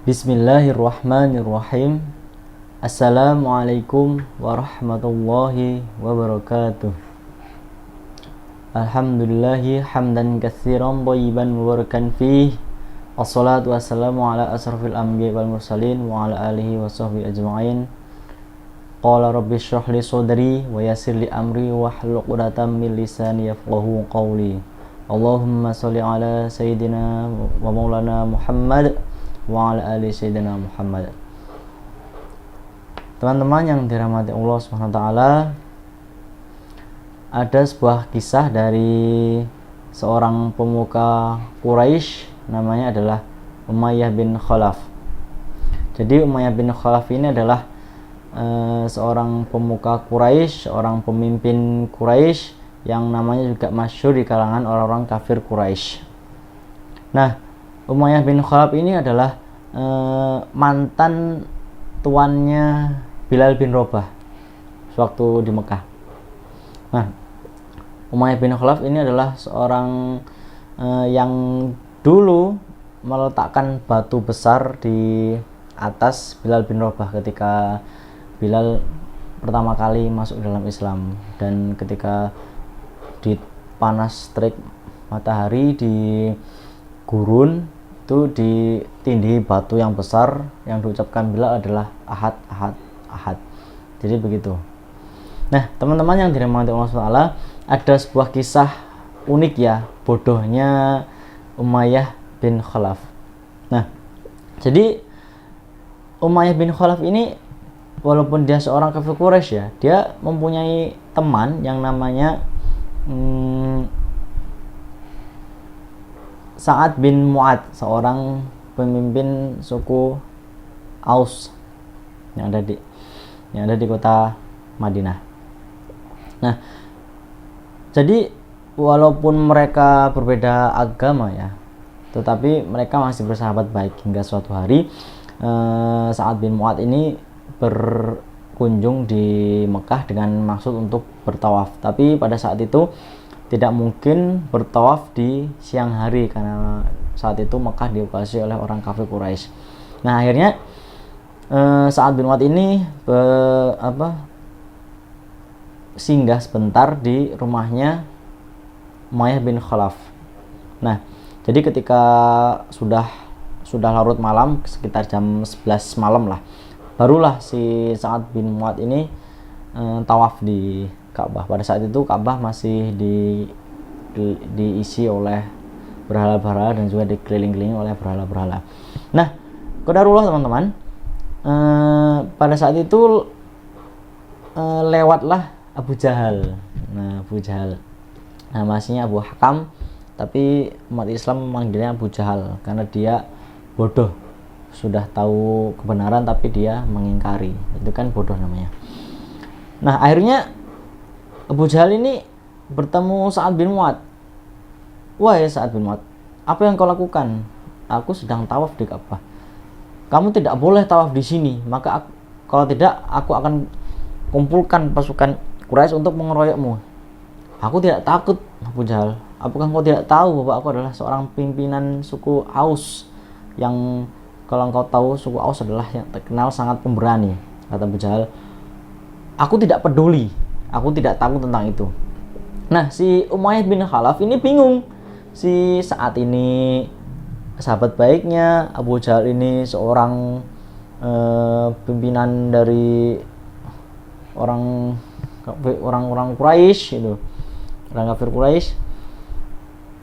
Bismillahirrahmanirrahim. Assalamualaikum warahmatullahi wabarakatuh. Alhamdulillahi hamdan katsiran thayyiban mubarakan fih. Wassalatu wassalamu ala asrafil anbiya wal mursalin wa ala alihi wa sahbihi ajma'in. Qala rabbi shrah li sadri wa yassir li amri wahlul 'uqdatam min lisani yafqahu qawli. Allahumma shalli ala sayyidina wa maulana Muhammad wa ala ali sayyidina Muhammad. Teman-teman yang dirahmati Allah Subhanahu wa taala, ada sebuah kisah dari seorang pemuka Quraisy, namanya adalah Umayyah bin Khalaf. Jadi Umayyah bin Khalaf ini adalah seorang pemuka Quraisy, seorang pemimpin Quraisy yang namanya juga masyhur di kalangan orang-orang kafir Quraisy. Nah, Umayyah bin Khalaf ini adalah mantan tuannya Bilal bin Rabah waktu di Mekah. Nah, Umayyah bin Khalaf ini adalah seorang yang dulu meletakkan batu besar di atas Bilal bin Rabah ketika Bilal pertama kali masuk dalam Islam, dan ketika di panas terik matahari di gurun itu ditindih batu yang besar yang diucapkan Bilal adalah ahad, ahad, ahad. Jadi begitu. Nah, teman-teman yang dirahmati Allah SWT, ada sebuah kisah unik ya, bodohnya Umayyah bin Khalaf. Nah, jadi Umayyah bin Khalaf ini walaupun dia seorang kafir Quraisy ya, dia mempunyai teman yang namanya Sa'ad bin Mu'ad, seorang pemimpin suku Aus yang ada di kota Madinah. Nah, jadi walaupun mereka berbeda agama ya, tetapi mereka masih bersahabat baik hingga suatu hari Sa'ad bin Mu'ad ini berkunjung di Mekah dengan maksud untuk bertawaf. Tapi pada saat itu tidak mungkin bertawaf di siang hari karena saat itu Mekah dikuasai oleh orang kafir Quraisy. Nah, akhirnya Sa'ad bin Mu'ad ini singgah sebentar di rumahnya Umayyah bin Khalaf. Nah, jadi ketika sudah larut malam, sekitar jam 11 malam lah, barulah si Sa'ad bin Mu'ad ini tawaf di Ka'bah. Pada saat itu Ka'bah masih diisi oleh berhala-berhala dan juga dikeliling-kelilingi oleh berhala-berhala. Nah, qadarullah teman-teman, pada saat itu lewatlah Abu Jahal. Nah, Abu Jahal namanya Abu Hakam, tapi umat Islam memanggilnya Abu Jahal karena dia bodoh, sudah tahu kebenaran tapi dia mengingkari. Itu kan bodoh namanya. Nah, akhirnya Abu Jahal ini bertemu Sa'ad bin Mu'ad. Wahai Sa'ad bin Mu'ad, apa yang kau lakukan? Aku sedang tawaf di Ka'bah. Kamu tidak boleh tawaf di sini. Maka kalau tidak, aku akan kumpulkan pasukan Quraisy untuk mengeroyokmu. Aku tidak takut, Abu Jahal. Apakah kau tidak tahu bahwa aku adalah seorang pimpinan suku Aus, yang kalau engkau tahu suku Aus adalah yang terkenal sangat pemberani, kata Abu Jahal. Aku tidak peduli, aku tidak tahu tentang itu. Nah, si Umayyah bin Khalaf ini bingung. Si Sa'ad ini sahabat baiknya, Abu Jahal ini seorang pimpinan dari orang Quraisy itu, orang kafir Quraisy.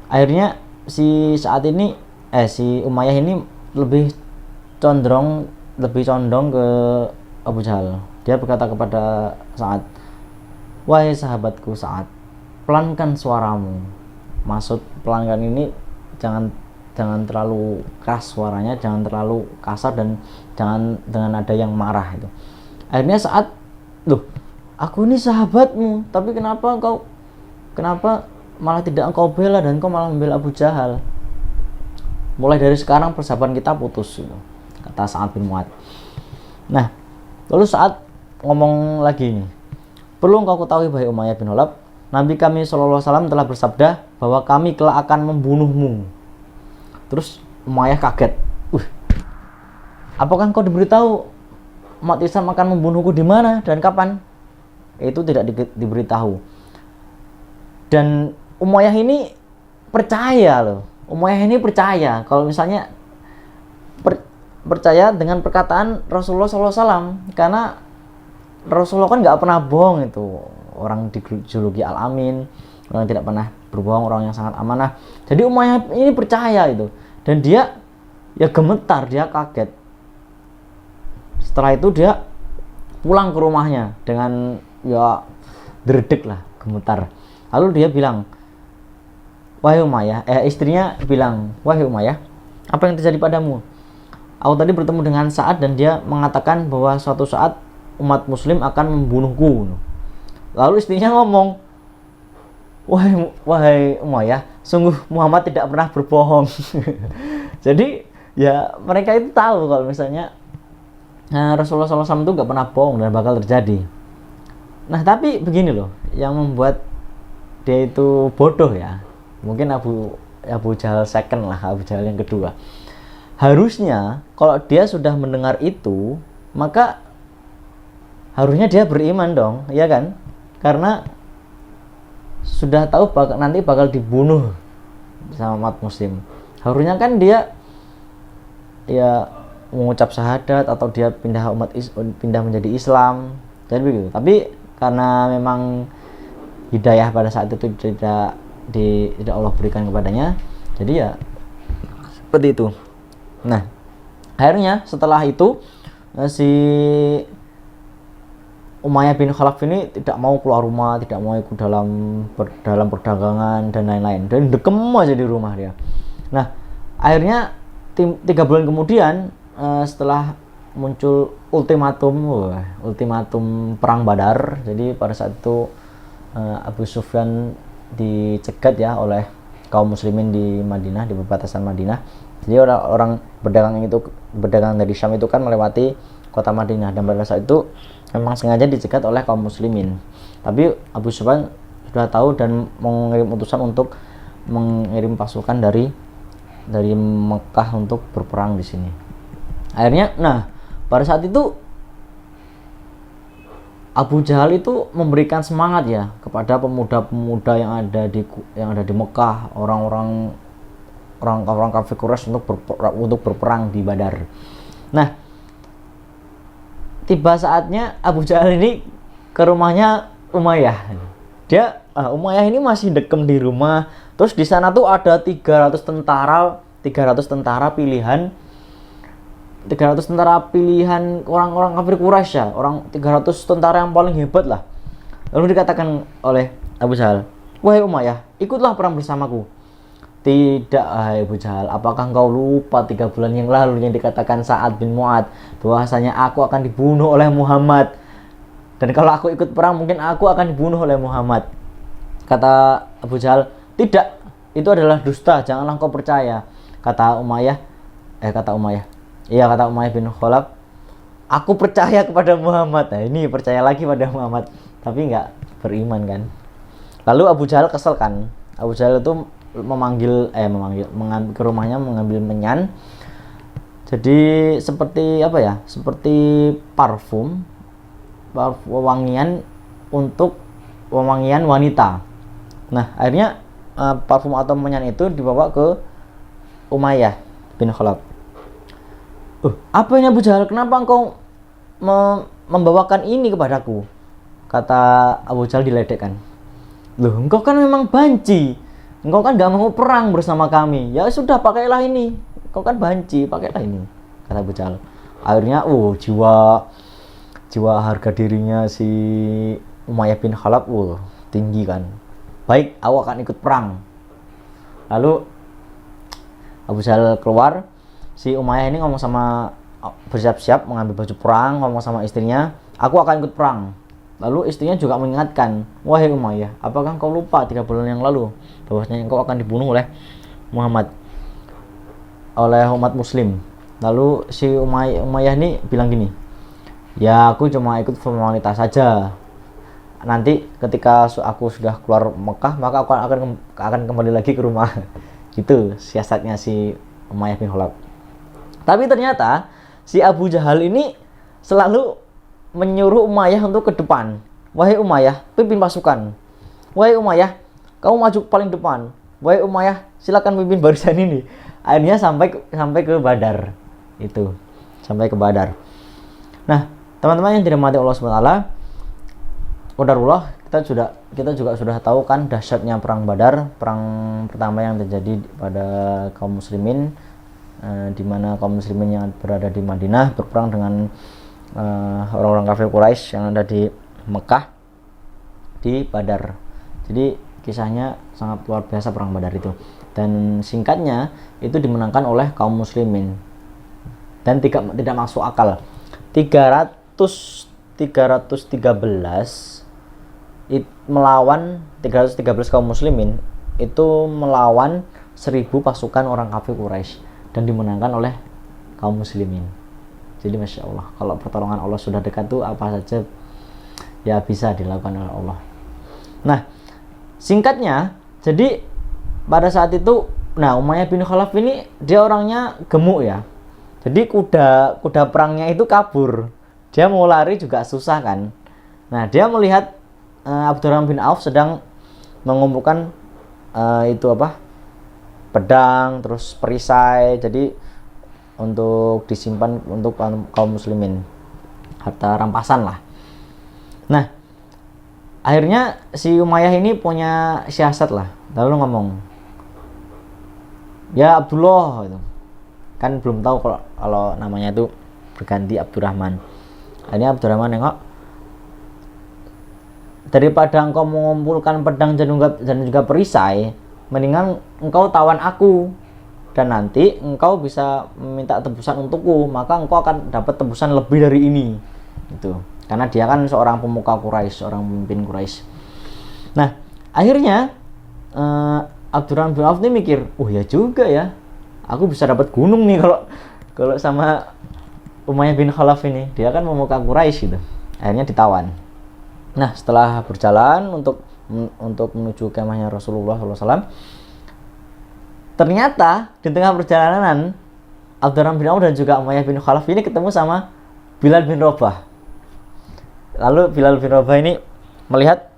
Akhirnya si Umayyah ini lebih condong ke Abu Jahal. Dia berkata kepada Sa'ad, wahai sahabatku Sa'ad, pelankan suaramu. Maksud pelankan ini jangan terlalu keras suaranya, jangan terlalu kasar, dan jangan dengan nada yang marah itu. Akhirnya Sa'ad, loh, aku ini sahabatmu, tapi kenapa malah tidak engkau bela dan engkau malah membela Abu Jahal? Mulai dari sekarang persahabatan kita putus gitu, kata Sa'ad bin Mu'ad. Nah, lalu Sa'ad ngomong lagi nih, perlu engkau ketahui bahwa Umayyah bin Khalaf, Nabi kami SAW telah bersabda bahwa kami kelak akan membunuhmu. Terus Umayyah kaget. apakah engkau diberitahu umat Islam akan membunuhku di mana dan kapan? Itu tidak diberitahu. Dan Umayyah ini percaya loh. Umayyah ini percaya kalau misalnya percaya dengan perkataan Rasulullah SAW, karena Rasulullah kan nggak pernah bohong. Itu orang dijuluki Al-Amin, orang yang tidak pernah berbohong, orang yang sangat amanah. Jadi Umayyah ini percaya itu, dan dia ya gemetar, dia kaget. Setelah itu dia pulang ke rumahnya dengan ya dredeg lah, gemetar. Lalu dia bilang, wahai Umayyah, istrinya bilang, wahai Umayyah, apa yang terjadi padamu? Aku tadi bertemu dengan Sa'ad dan dia mengatakan bahwa suatu saat umat muslim akan membunuhku. Lalu istrinya ngomong, wahai Umayyah, sungguh Muhammad tidak pernah berbohong. Jadi ya mereka itu tahu kalau misalnya Rasulullah SAW itu gak pernah bohong dan bakal terjadi. Nah tapi begini loh, yang membuat dia itu bodoh ya, mungkin Abu Jahal second lah, Abu Jahal yang kedua. Harusnya kalau dia sudah mendengar itu, maka harusnya dia beriman dong, ya kan? Karena sudah tahu nanti bakal dibunuh sama umat muslim. Harusnya kan dia ya mengucap syahadat atau dia pindah menjadi Islam, jadi begitu. Tapi karena memang hidayah pada saat itu tidak Allah berikan kepadanya, jadi ya seperti itu. Nah, akhirnya setelah itu si Umayyah bin Khalaf ini tidak mau keluar rumah, tidak mau ikut dalam perdagangan dan lain-lain, dan dekem aja di rumah dia. Nah, akhirnya 3 bulan kemudian setelah muncul ultimatum perang Badar, jadi pada saat itu Abu Sufyan dicegat ya oleh kaum muslimin di Madinah, di perbatasan Madinah. Jadi orang berdagang dari Syam itu kan melewati kota Madinah, dan pada saat itu memang sengaja dicegat oleh kaum muslimin. Tapi Abu Sufyan sudah tahu dan mengirim utusan untuk mengirim pasukan dari Mekah untuk berperang di sini. Akhirnya, nah pada saat itu Abu Jahal itu memberikan semangat ya kepada pemuda-pemuda yang ada di Mekah, orang kafir Quraisy untuk berperang di Badar. Nah, tiba saatnya Abu Jahal ini ke rumahnya Umayyah. Umayyah ini masih dekem di rumah. Terus di sana tuh ada 300 tentara pilihan orang-orang kafir Quraisy ya, 300 tentara yang paling hebat lah. Lalu dikatakan oleh Abu Jahal, wahai Umayyah, ikutlah perang bersamaku. Tidak, Abu Jahal, apakah engkau lupa 3 bulan yang lalu yang dikatakan Sa'ad bin Mu'ad bahwasanya aku akan dibunuh oleh Muhammad, dan kalau aku ikut perang mungkin aku akan dibunuh oleh Muhammad. Kata Abu Jahal, tidak, itu adalah dusta, janganlah kau percaya. Kata Umayyah bin Khalaf, aku percaya kepada Muhammad. Nah ini percaya lagi pada Muhammad, tapi nggak beriman kan. Lalu Abu Jahal kesel kan. Abu Jahal itu mengambil ke rumahnya, mengambil menyan. Jadi seperti apa ya? Seperti parfum wewangian untuk wewangian wanita. Nah, akhirnya parfum atau menyan itu dibawa ke Umayyah bin Khalaf. Apa ini Abu Jahal? Kenapa engkau membawakan ini kepadaku? Kata Abu Jahal diledekkan. Loh, engkau kan memang banci. Engkau kan gak mau perang bersama kami. Ya sudah, pakailah ini. Engkau kan banci, pakailah ini. Kata Abu Jahal. Akhirnya, jiwa harga dirinya si Umayyah bin Khalaf tinggi kan. Baik, aku akan ikut perang. Lalu Abu Jahal keluar. Si Umayyah ini ngomong bersiap-siap mengambil baju perang, ngomong sama istrinya, aku akan ikut perang. Lalu istrinya juga mengingatkan, wahai Umayyah, apakah engkau lupa 3 bulan yang lalu bahwasanya engkau akan dibunuh oleh Muhammad, oleh umat muslim. Lalu si Umayyah ini bilang gini, ya aku cuma ikut formalitas saja. Nanti ketika aku sudah keluar Mekah, maka aku akan kembali lagi ke rumah. Gitu siasatnya si Umayyah bin Khalaf. Tapi ternyata si Abu Jahal ini selalu menyuruh Umayyah untuk ke depan. Wahai Umayyah, pimpin pasukan. Wahai Umayyah, kamu maju paling depan. Wahai Umayyah, silakan pimpin barisan ini. Akhirnya sampai ke Badar. Itu, sampai ke Badar. Nah, teman-teman yang dirahmati Allah Subhanahu wa taala, qadarullah, kita juga sudah tahu kan dahsyatnya perang Badar, perang pertama yang terjadi pada kaum muslimin, di mana kaum muslimin yang berada di Madinah berperang dengan orang-orang kafir Quraisy yang ada di Mekah di Badar. Jadi kisahnya sangat luar biasa perang Badar itu. Dan singkatnya itu dimenangkan oleh kaum muslimin. Dan tidak masuk akal. 313 melawan 313 kaum muslimin itu melawan 1000 pasukan orang kafir Quraisy dan dimenangkan oleh kaum muslimin. Jadi Masya Allah, kalau pertolongan Allah sudah dekat tuh apa saja ya bisa dilakukan oleh Allah. Nah, singkatnya, jadi pada saat itu, nah Umayyah bin Khalaf ini dia orangnya gemuk ya. Jadi kuda perangnya itu kabur. Dia mau lari juga susah kan. Nah, dia melihat Abdurrahman bin Auf sedang mengumpulkan pedang, terus perisai. Jadi untuk disimpan untuk kaum muslimin, harta rampasan lah. Nah, akhirnya si Umayyah ini punya siasat lah, lalu ngomong, ya Abdullah gitu. Kan belum tahu kalau namanya itu berganti Abdurrahman. Akhirnya Abdurrahman nengok, daripada engkau mengumpulkan pedang dan juga perisai, mendingan engkau tawan aku, dan nanti engkau bisa meminta tebusan untukku, maka engkau akan dapat tebusan lebih dari ini. Itu karena dia kan seorang pemuka Quraisy, seorang pemimpin Quraisy. Nah, akhirnya Abdurrahman bin Auf ini mikir, ya juga ya, aku bisa dapat gunung nih kalau sama Umayyah bin Khalaf ini, dia kan pemuka Quraisy gitu. Akhirnya ditawan. Nah, setelah berjalan untuk menuju kemahnya Rasulullah SAW, ternyata di tengah perjalanan Abdurrahman bin Auf dan juga Umayyah bin Khalaf ini ketemu sama Bilal bin Rabah. Lalu Bilal bin Rabah ini melihat,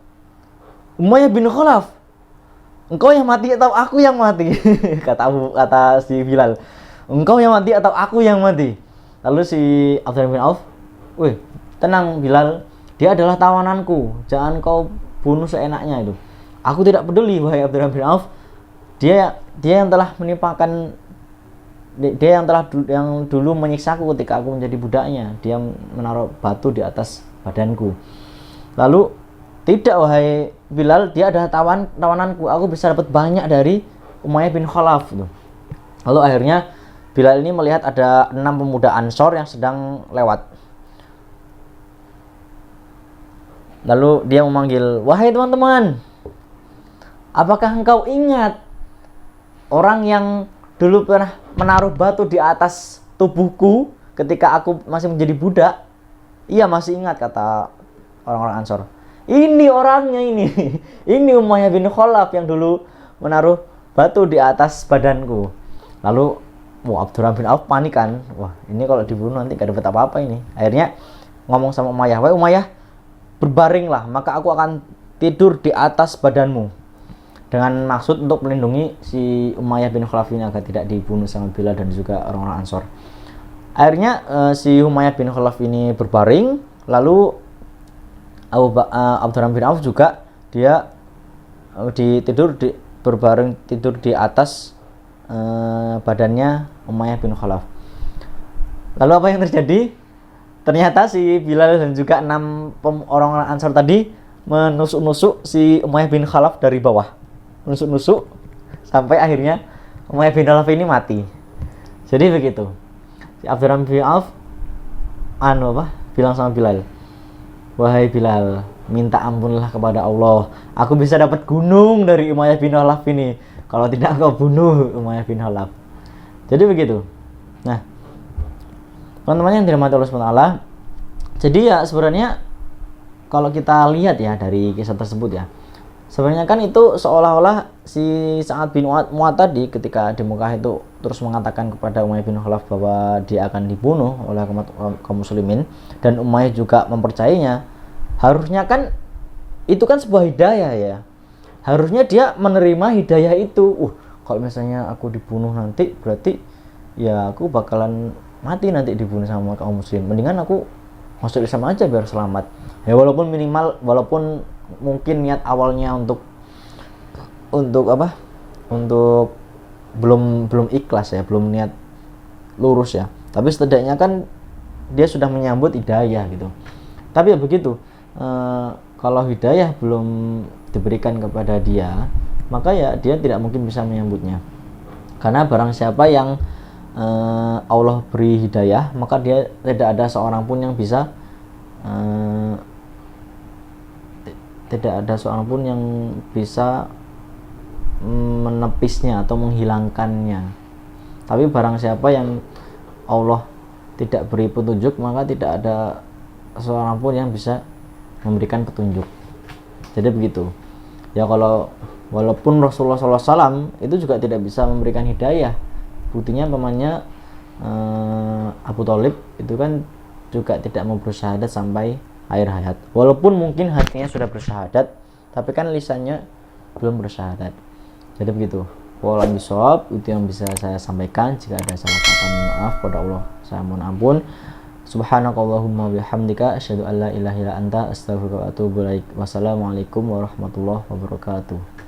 Umayyah bin Khalaf, engkau yang mati atau aku yang mati? kata si Bilal, engkau yang mati atau aku yang mati? Lalu si Abdurrahman bin Auf, wih tenang Bilal, dia adalah tawananku, jangan kau bunuh seenaknya itu. Aku tidak peduli wahai Abdurrahman bin Auf, dia yang telah menimpakan, dia yang dulu menyiksaku ketika aku menjadi budaknya. Dia menaruh batu di atas badanku. Lalu, tidak wahai Bilal, dia adalah tawananku, aku bisa dapat banyak dari Umayyah bin Khalaf. Lalu akhirnya Bilal ini melihat ada 6 pemuda Ansor yang sedang lewat. Lalu dia memanggil, wahai teman-teman, apakah engkau ingat orang yang dulu pernah menaruh batu di atas tubuhku ketika aku masih menjadi budak? Iya, masih ingat, kata orang-orang Ansor. Ini orangnya ini. Ini Umayyah bin Khalaf yang dulu menaruh batu di atas badanku. Lalu Abdurrahman bin Auf panik kan. Wah, ini kalau dibunuh nanti gak dapat apa-apa ini. Akhirnya ngomong sama Umayyah, wahai Umayyah, berbaringlah, maka aku akan tidur di atas badanmu. Dengan maksud untuk melindungi si Umayyah bin Khalaf ini agar tidak dibunuh sama Bilal dan juga orang-orang Ansor. Akhirnya si Umayyah bin Khalaf ini berbaring, lalu Abdurrahman bin Auf juga dia berbaring tidur di atas badannya Umayyah bin Khalaf. Lalu apa yang terjadi? Ternyata si Bilal dan juga 6 orang-orang Ansor tadi menusuk-nusuk si Umayyah bin Khalaf dari bawah. Nusuk-nusuk sampai akhirnya Umayyah bin Khalaf ini mati. Jadi begitu. Si Abdurrahman bin Auf bilang sama Bilal, wahai Bilal, minta ampunlah kepada Allah, aku bisa dapat gunung dari Umayyah bin Khalaf ini, kalau tidak kau bunuh Umayyah bin Khalaf. Jadi begitu. Nah, teman-teman yang dirahmati Allah SWT, jadi ya sebenarnya kalau kita lihat ya dari kisah tersebut ya, Sebenarnya kan itu seolah-olah si Sa'ad bin Mu'adh tadi ketika di Mekah itu terus mengatakan kepada Umayyah bin Khalaf bahwa dia akan dibunuh oleh kaum muslimin, dan Umayyah juga mempercayainya. Harusnya kan itu kan sebuah hidayah ya. Harusnya dia menerima hidayah itu. Kalau misalnya aku dibunuh nanti berarti ya aku bakalan mati nanti dibunuh sama kaum muslim. Mendingan aku masuk Islam aja biar selamat. Ya walaupun mungkin niat awalnya untuk apa? Untuk belum ikhlas ya, belum niat lurus ya. Tapi setidaknya kan dia sudah menyambut hidayah gitu. Tapi ya begitu. Kalau hidayah belum diberikan kepada dia, maka ya dia tidak mungkin bisa menyambutnya. Karena barang siapa yang Allah beri hidayah, maka dia tidak ada seorang pun yang bisa menepisnya atau menghilangkannya. Tapi barang siapa yang Allah tidak beri petunjuk, maka tidak ada seorang pun yang bisa memberikan petunjuk. Jadi begitu ya. Kalau walaupun Rasulullah SAW itu juga tidak bisa memberikan hidayah, buktinya pamannya Abu Thalib itu kan juga tidak mau bersyahadat sampai akhir hayat. Walaupun mungkin hatinya sudah bersyahadat, tapi kan lisannya belum bersyahadat. Jadi begitu. Wallahu bisawab, itu yang bisa saya sampaikan. Jika ada salah kata, maaf pada Allah, saya mohon ampun. Subhanakallahumma bihamdika asyhadu an la ilaha illa anta astaghfiruka wa atubu ilaik. Wassalamualaikum warahmatullahi wabarakatuh.